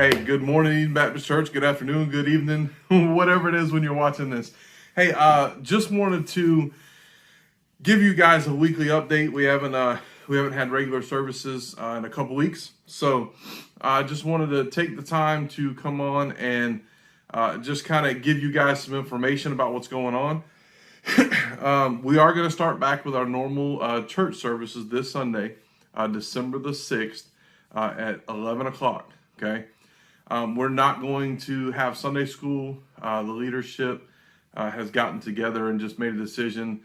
Hey, good morning, Eden Baptist Church. Good afternoon, good evening, whatever it is when you're watching this. Hey, just wanted to give you guys a weekly update. We haven't had regular services in a couple weeks, so I just wanted to take the time to come on and just kind of give you guys some information about what's going on. We are going to start back with our normal church services this Sunday, December the 6th at 11 o'clock. Okay. We're not going to have Sunday school. The leadership has gotten together and just made a decision.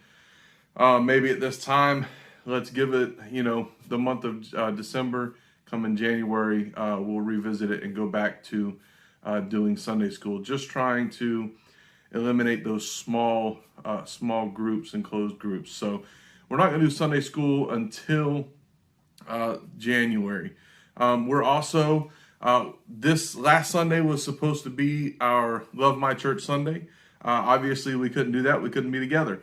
Maybe at this time, let's give it, the month of December. Come in January, we'll revisit it and go back to doing Sunday school. Just trying to eliminate those small groups and closed groups. So we're not going to do Sunday school until January. We're also this last Sunday was supposed to be our Love My Church Sunday. Obviously, we couldn't do that. We couldn't be together.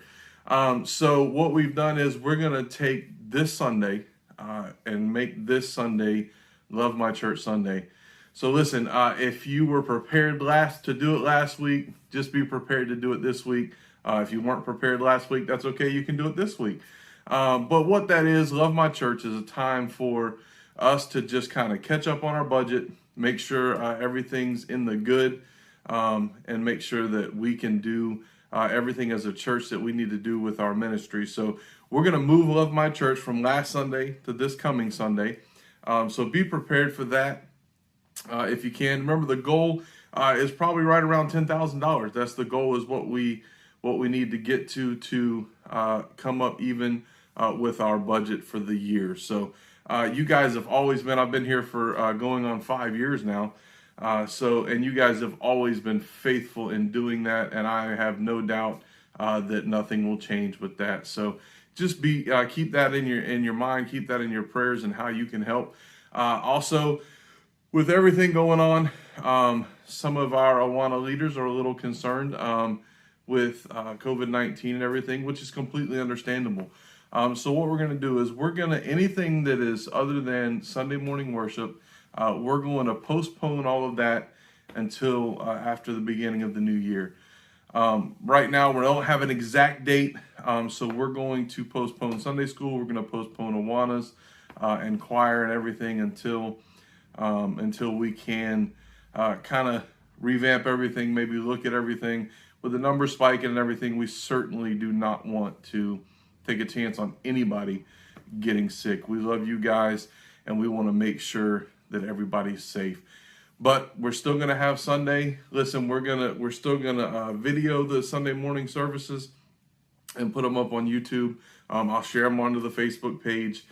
So what we've done is we're going to take this Sunday and make this Sunday Love My Church Sunday. So listen, if you were prepared to do it last week, just be prepared to do it this week. If you weren't prepared last week, that's okay. You can do it this week. But what that is, Love My Church is a time for us to just kind of catch up on our budget, make sure everything's in the good, and make sure that we can do everything as a church that we need to do with our ministry. So we're going to move Love My Church from last Sunday to this coming Sunday. So be prepared for that if you can. Remember, the goal is probably right around $10,000. That's the goal, is what we need to get to come up even with our budget for the year. So you guys have always been, I've been here for going on 5 years now. And you guys have always been faithful in doing that. And I have no doubt that nothing will change with that. So just keep that in your mind, keep that in your prayers and how you can help. Also, with everything going on, some of our Awana leaders are a little concerned with COVID-19 and everything, which is completely understandable. So what we're going to do is anything that is other than Sunday morning worship, we're going to postpone all of that until after the beginning of the new year. Right now, we don't have an exact date, so we're going to postpone Sunday school. We're going to postpone Awanas and choir and everything until we can kind of revamp everything, maybe look at everything. With the numbers spiking and everything, we certainly do not want to take a chance on anybody getting sick. We love you guys, and we want to make sure that everybody's safe. But we're still going to have Sunday. Listen, we're still gonna video the Sunday morning services and put them up on YouTube. I'll share them onto the Facebook page,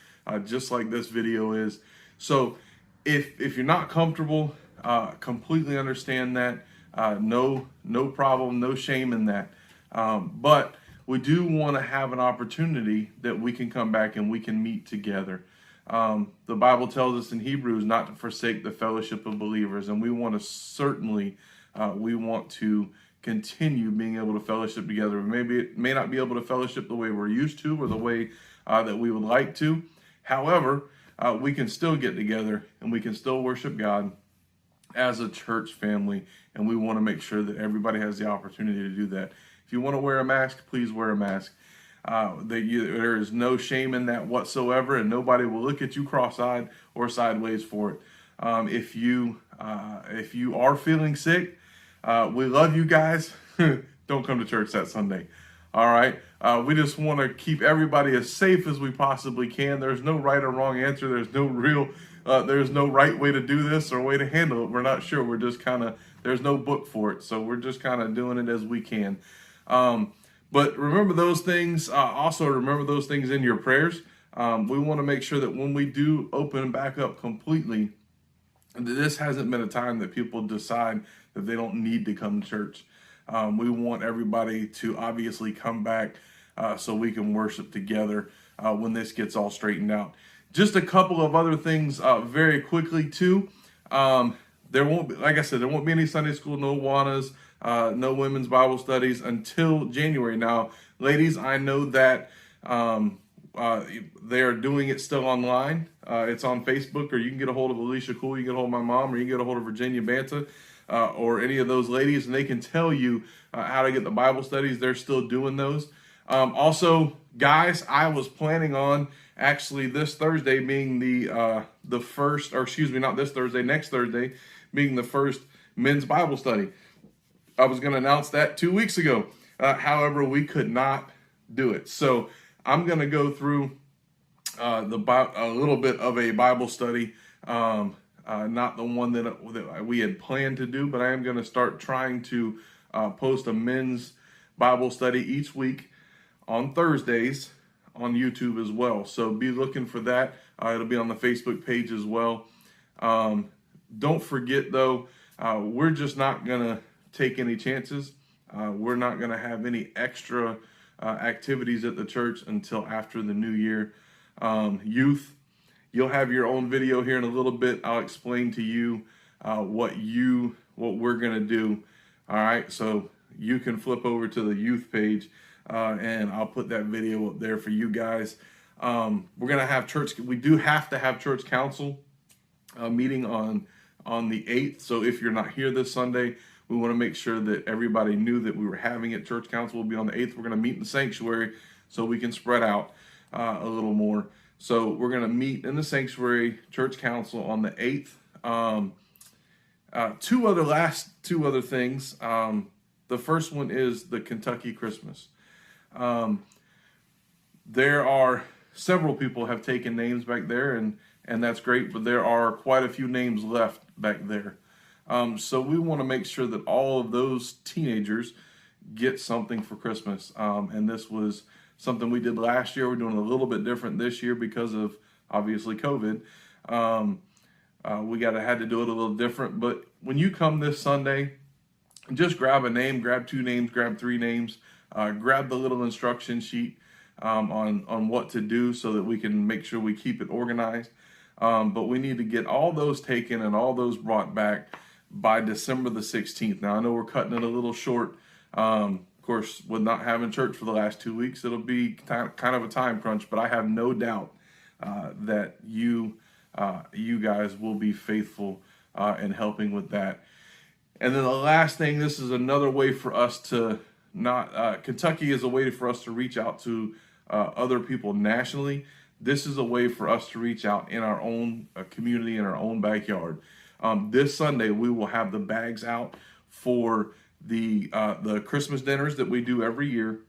just like this video is. So if you're not comfortable, completely understand that. No problem, no shame in that. But we do want to have an opportunity that we can come back and we can meet together. The Bible tells us in Hebrews not to forsake the fellowship of believers, and we want to continue being able to fellowship together. Maybe it may not be able to fellowship the way we're used to or the way that we would like to. However, we can still get together and we can still worship God as a church family, and we want to make sure that everybody has the opportunity to do that. If you want to wear a mask, please wear a mask. There is no shame in that whatsoever, and nobody will look at you cross-eyed or sideways for it. If you are feeling sick, we love you guys. Don't come to church that Sunday. All right. We just want to keep everybody as safe as we possibly can. There's no right or wrong answer. There's no right way to do this or way to handle it. We're not sure. We're just there's no book for it. So we're just kind of doing it as we can. But remember those things. Also remember those things in your prayers. We want to make sure that when we do open back up completely, this hasn't been a time that people decide that they don't need to come to church. We want everybody to obviously come back so we can worship together when this gets all straightened out. Just a couple of other things very quickly too. There won't be, like I said, there won't be any Sunday school, no Awanas, no women's Bible studies until January. Now, ladies, I know that they are doing it still online. It's on Facebook, or you can get a hold of Alicia Cool, you can get a hold of my mom, or you can get a hold of Virginia Banta, or any of those ladies, and they can tell you how to get the Bible studies. They're still doing those. Also, guys, I was planning on actually this Thursday being the first, or excuse me, not this Thursday, next Thursday being the first men's Bible study. I was going to announce that 2 weeks ago. However, we could not do it. So I'm going to go through a little bit of a Bible study, not the one that we had planned to do, but I am going to start trying to post a men's Bible study each week on Thursdays on YouTube as well. So be looking for that. It'll be on the Facebook page as well. Don't forget, though, we're just not going to take any chances. We're not going to have any extra activities at the church until after the new year. Youth, you'll have your own video here in a little bit. I'll explain to you what we're going to do. All right, so you can flip over to the youth page, and I'll put that video up there for you guys. We're going to have church. We do have to have church council meeting on the 8th. So if you're not here this Sunday, we want to make sure that everybody knew that we were having it. Church council will be on the 8th. We're going to meet in the sanctuary so we can spread out a little more. So we're going to meet in the sanctuary, church council on the 8th. Two other things. The first one is the Kentucky Christmas. There are several people have taken names back there, and that's great, but there are quite a few names left back there. So we want to make sure that all of those teenagers get something for Christmas. And this was something we did last year. We're doing a little bit different this year because of, obviously, COVID. We had to do it a little different. But when you come this Sunday, just grab a name, grab 2 names, grab 3 names, grab the little instruction sheet on what to do so that we can make sure we keep it organized. But we need to get all those taken and all those brought back by December the 16th. Now, I know we're cutting it a little short. Of course, with not having church for the last 2 weeks, it'll be kind of a time crunch, but I have no doubt that you guys will be faithful in helping with that. And then the last thing, this is another way for us to Kentucky is a way for us to reach out to other people nationally. This is a way for us to reach out in our own community, in our own backyard. This Sunday, we will have the bags out for the Christmas dinners that we do every year.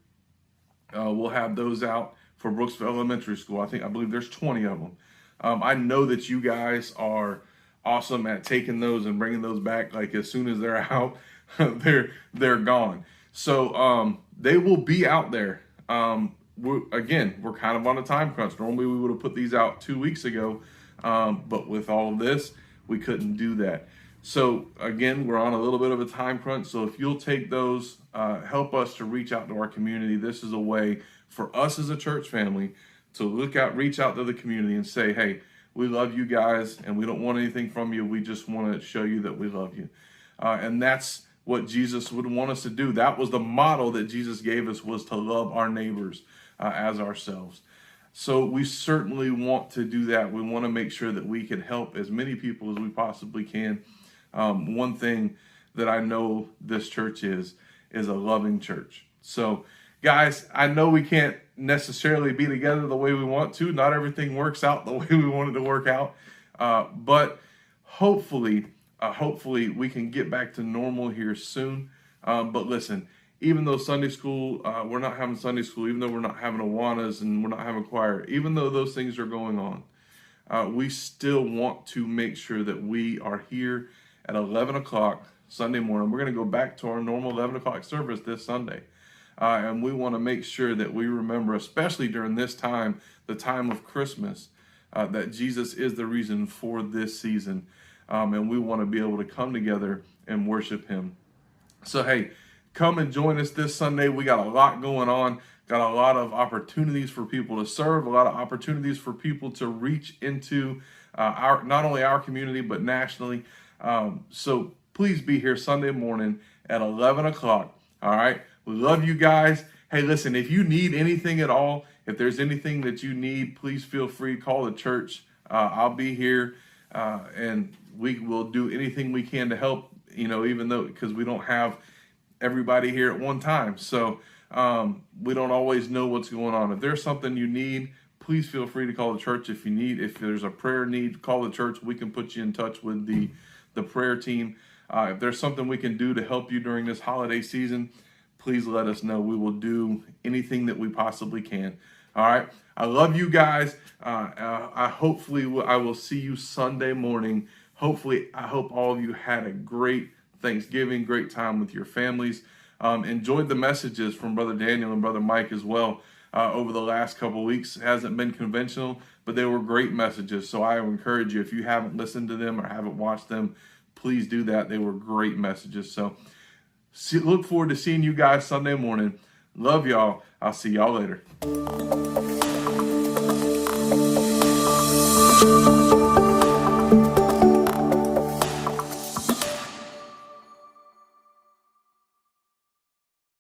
We'll have those out for Brooksville Elementary School. I believe there's 20 of them. I know that you guys are awesome at taking those and bringing those back. Like as soon as they're out, they're gone. So they will be out there. We're kind of on a time crunch. Normally we would have put these out 2 weeks ago, but with all of this, we couldn't do that. So again, we're on a little bit of a time crunch. So if you'll take those, help us to reach out to our community. This is a way for us as a church family to reach out to the community and say, hey, we love you guys and we don't want anything from you. We just want to show you that we love you. And that's what Jesus would want us to do. That was the model that Jesus gave us, was to love our neighbors as ourselves. So we certainly want to do that. We want to make sure that we can help as many people as we possibly can. One thing that I know this church is a loving church. So guys, I know we can't necessarily be together the way we want to. Not everything works out the way we want it to work out. But hopefully we can get back to normal here soon. But listen, even though Sunday school, we're not having Sunday school, even though we're not having Awanas and we're not having choir, even though those things are going on, we still want to make sure that we are here at 11 o'clock Sunday morning. We're going to go back to our normal 11 o'clock service this Sunday. And we want to make sure that we remember, especially during this time, the time of Christmas, that Jesus is the reason for this season. And we want to be able to come together and worship him. So, hey, come and join us this Sunday. We got a lot going on, got a lot of opportunities for people to serve, a lot of opportunities for people to reach into not only our community, but nationally. So please be here Sunday morning at 11 o'clock. All right. We love you guys. Hey, listen, if you need anything at all, if there's anything that you need, please feel free to call the church. I'll be here, and we will do anything we can to help, even though, because we don't have everybody here at one time. So we don't always know what's going on. If there's something you need, please feel free to call the church. If there's a prayer need, call the church. We can put you in touch with the prayer team. If there's something we can do to help you during this holiday season, please let us know. We will do anything that we possibly can. All right. I love you guys. I will see you Sunday morning. I hope all of you had a great Thanksgiving, great time with your families. Enjoyed the messages from Brother Daniel and Brother Mike as well over the last couple of weeks. It hasn't been conventional, but they were great messages. So I encourage you, if you haven't listened to them or haven't watched them, please do that. They were great messages. So look forward to seeing you guys Sunday morning. Love y'all. I'll see y'all later.